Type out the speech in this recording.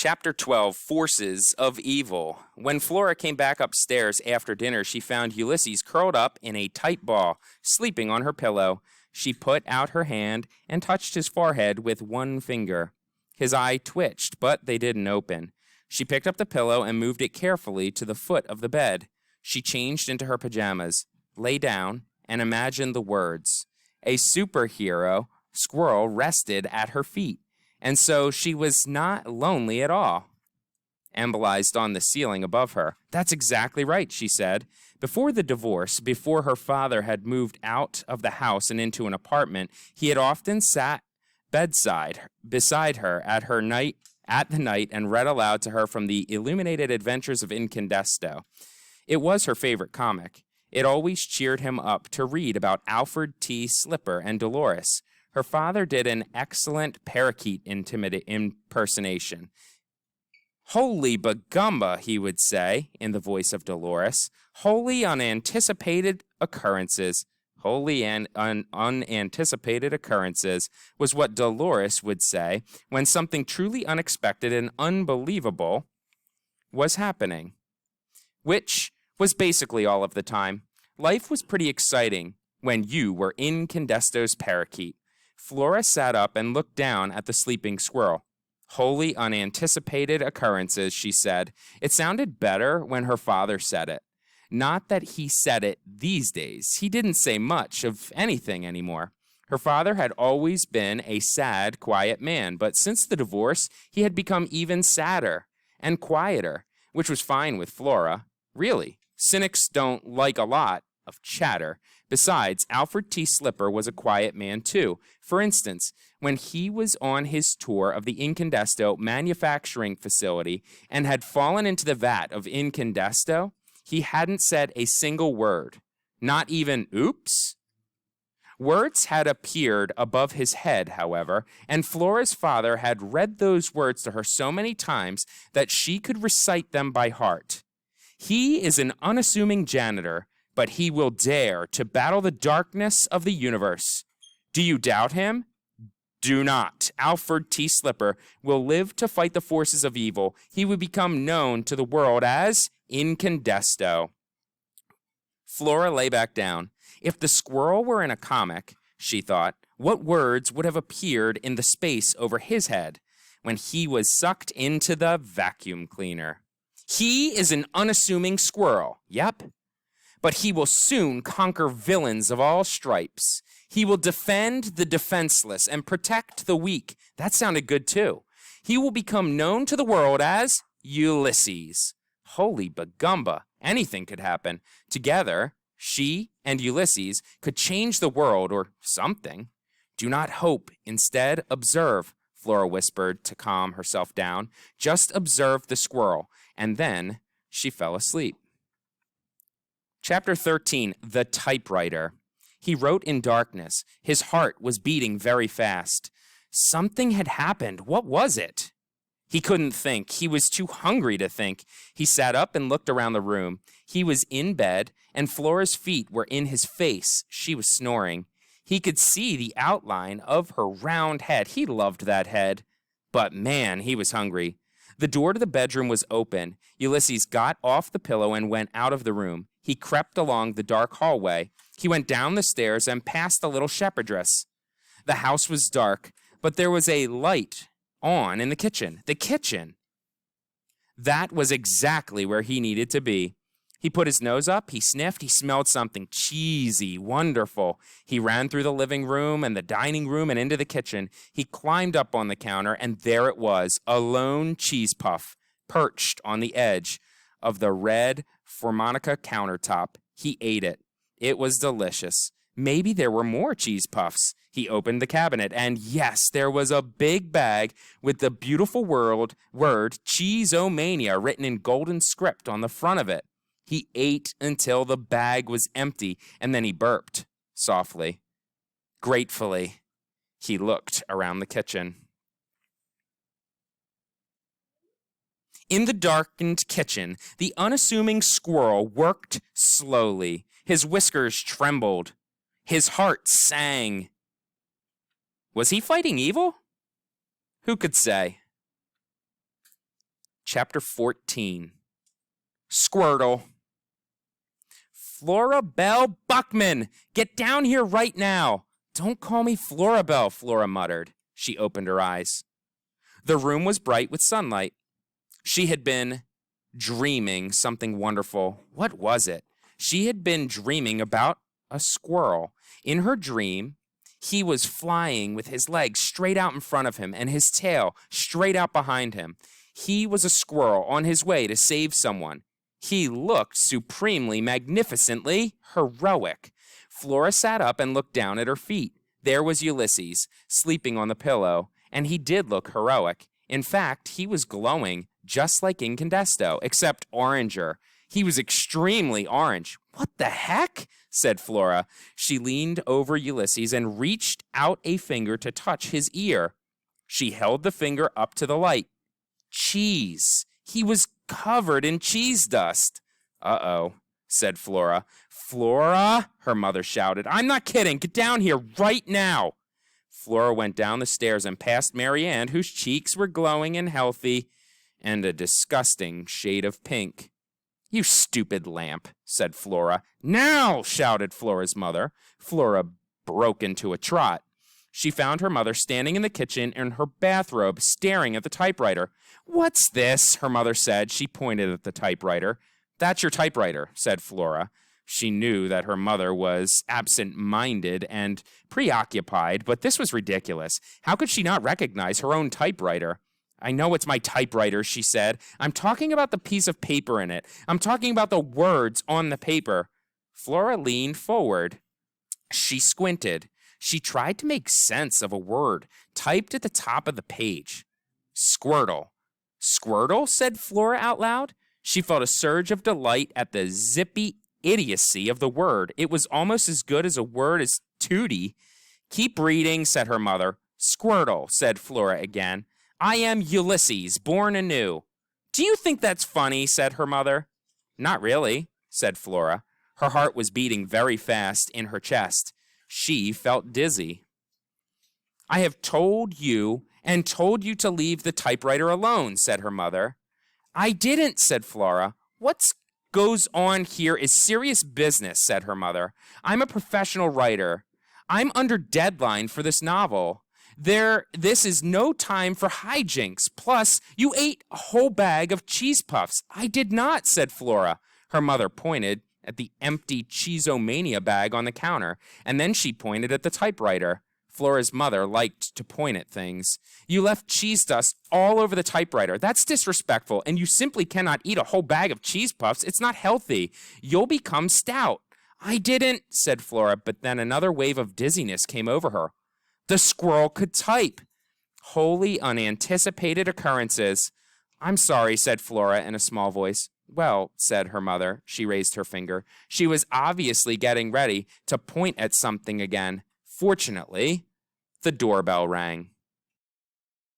Chapter 12, Forces of Evil. When Flora came back upstairs after dinner, she found Ulysses curled up in a tight ball, sleeping on her pillow. She put out her hand and touched his forehead with one finger. His eye twitched, but they didn't open. She picked up the pillow and moved it carefully to the foot of the bed. She changed into her pajamas, lay down, and imagined the words. A superhero squirrel rested at her feet. And so she was not lonely at all. Embolized on the ceiling above her. That's exactly right, she said. Before the divorce, before her father had moved out of the house and into an apartment, he had often sat beside her at the night and read aloud to her from the Illuminated Adventures of Incandesto. It was her favorite comic. It always cheered him up to read about Alfred T. Slipper and Dolores. Her father did an excellent parakeet impersonation. Holy bagumba, he would say, in the voice of Dolores. Wholly unanticipated occurrences. Wholly and unanticipated occurrences was what Dolores would say when something truly unexpected and unbelievable was happening. Which was basically all of the time. Life was pretty exciting when you were Incandesto's parakeet. Flora sat up and looked down at the sleeping squirrel. Wholly unanticipated occurrences, she said. It sounded better when her father said it. Not that he said it these days. He didn't say much of anything anymore. Her father had always been a sad, quiet man, but since the divorce, he had become even sadder and quieter, which was fine with Flora. Really, cynics don't like a lot of chatter. Besides, Alfred T. Slipper was a quiet man, too. For instance, when he was on his tour of the Incandesto manufacturing facility and had fallen into the vat of Incandesto, he hadn't said a single word. Not even, oops. Words had appeared above his head, however, and Flora's father had read those words to her so many times that she could recite them by heart. He is an unassuming janitor, but he will dare to battle the darkness of the universe. Do you doubt him? Do not. Alfred T. Slipper will live to fight the forces of evil. He will become known to the world as Incandesto. Flora lay back down. If the squirrel were in a comic, she thought, what words would have appeared in the space over his head when he was sucked into the vacuum cleaner? He is an unassuming squirrel. Yep. But he will soon conquer villains of all stripes. He will defend the defenseless and protect the weak. That sounded good, too. He will become known to the world as Ulysses. Holy bagumba. Anything could happen. Together, she and Ulysses could change the world or something. Do not hope. Instead, observe, Flora whispered to calm herself down. Just observe the squirrel. And then she fell asleep. Chapter 13, The Typewriter. He wrote in darkness. His heart was beating very fast. Something had happened. What was it? He couldn't think. He was too hungry to think. He sat up and looked around the room. He was in bed, and Flora's feet were in his face. She was snoring. He could see the outline of her round head. He loved that head. But man, he was hungry. The door to the bedroom was open. Ulysses got off the pillow and went out of the room. He crept along the dark hallway. He went down the stairs and past the little shepherdess. The house was dark, but there was a light on in the kitchen. The kitchen! That was exactly where he needed to be. He put his nose up, he sniffed, he smelled something cheesy, wonderful. He ran through the living room and the dining room and into the kitchen. He climbed up on the counter, and there it was, a lone cheese puff, perched on the edge of the red Formica countertop. He ate it. It was delicious. Maybe there were more cheese puffs. He opened the cabinet, and yes, there was a big bag with the beautiful word Cheese-O-Mania written in golden script on the front of it. He ate until the bag was empty, and then he burped softly. Gratefully, he looked around the kitchen. In the darkened kitchen, the unassuming squirrel worked slowly. His whiskers trembled. His heart sang. Was he fighting evil? Who could say? Chapter 14. Squirtle. Florabelle Buckman, get down here right now. Don't call me Florabelle, Flora muttered. She opened her eyes. The room was bright with sunlight. She had been dreaming something wonderful. What was it? She had been dreaming about a squirrel. In her dream, he was flying with his legs straight out in front of him and his tail straight out behind him. He was a squirrel on his way to save someone. He looked supremely, magnificently heroic. Flora sat up and looked down at her feet. There was Ulysses, sleeping on the pillow, and he did look heroic. In fact, he was glowing just like Incandesto, except oranger. He was extremely orange. What the heck? Said Flora. She leaned over Ulysses and reached out a finger to touch his ear. She held the finger up to the light. Cheese. He was covered in cheese dust. Uh-oh, said Flora. Flora, her mother shouted. I'm not kidding. Get down here right now. Flora went down the stairs and past Mary Ann, whose cheeks were glowing and healthy and a disgusting shade of pink. You stupid lamp, said Flora. Now, shouted Flora's mother. Flora broke into a trot. She found her mother standing in the kitchen in her bathrobe, staring at the typewriter. What's this? Her mother said. She pointed at the typewriter. That's your typewriter, said Flora. She knew that her mother was absent-minded and preoccupied, but this was ridiculous. How could she not recognize her own typewriter? I know it's my typewriter, she said. I'm talking about the piece of paper in it. I'm talking about the words on the paper. Flora leaned forward. She squinted. She tried to make sense of a word typed at the top of the page. Squirtle. Squirtle? Said Flora out loud. She felt a surge of delight at the zippy idiocy of the word. It was almost as good as a word as tootie. Keep reading, said her mother. Squirtle, said Flora again. I am Ulysses, born anew. Do you think that's funny? Said her mother. Not really, said Flora. Her heart was beating very fast in her chest. She felt dizzy. I have told you and told you to leave the typewriter alone, said her mother. I didn't, said Flora. What goes on here is serious business, said her mother. I'm a professional writer. I'm under deadline for this novel. This is no time for hijinks. Plus, you ate a whole bag of cheese puffs. I did not, said Flora. Her mother pointed at the empty Cheezomania bag on the counter, and then she pointed at the typewriter. Flora's mother liked to point at things. You left cheese dust all over the typewriter. That's disrespectful, and you simply cannot eat a whole bag of cheese puffs. It's not healthy. You'll become stout. I didn't, said Flora, but then another wave of dizziness came over her. The squirrel could type. Wholly unanticipated occurrences. I'm sorry, said Flora in a small voice. Well, said her mother. She raised her finger. She was obviously getting ready to point at something again. Fortunately, the doorbell rang.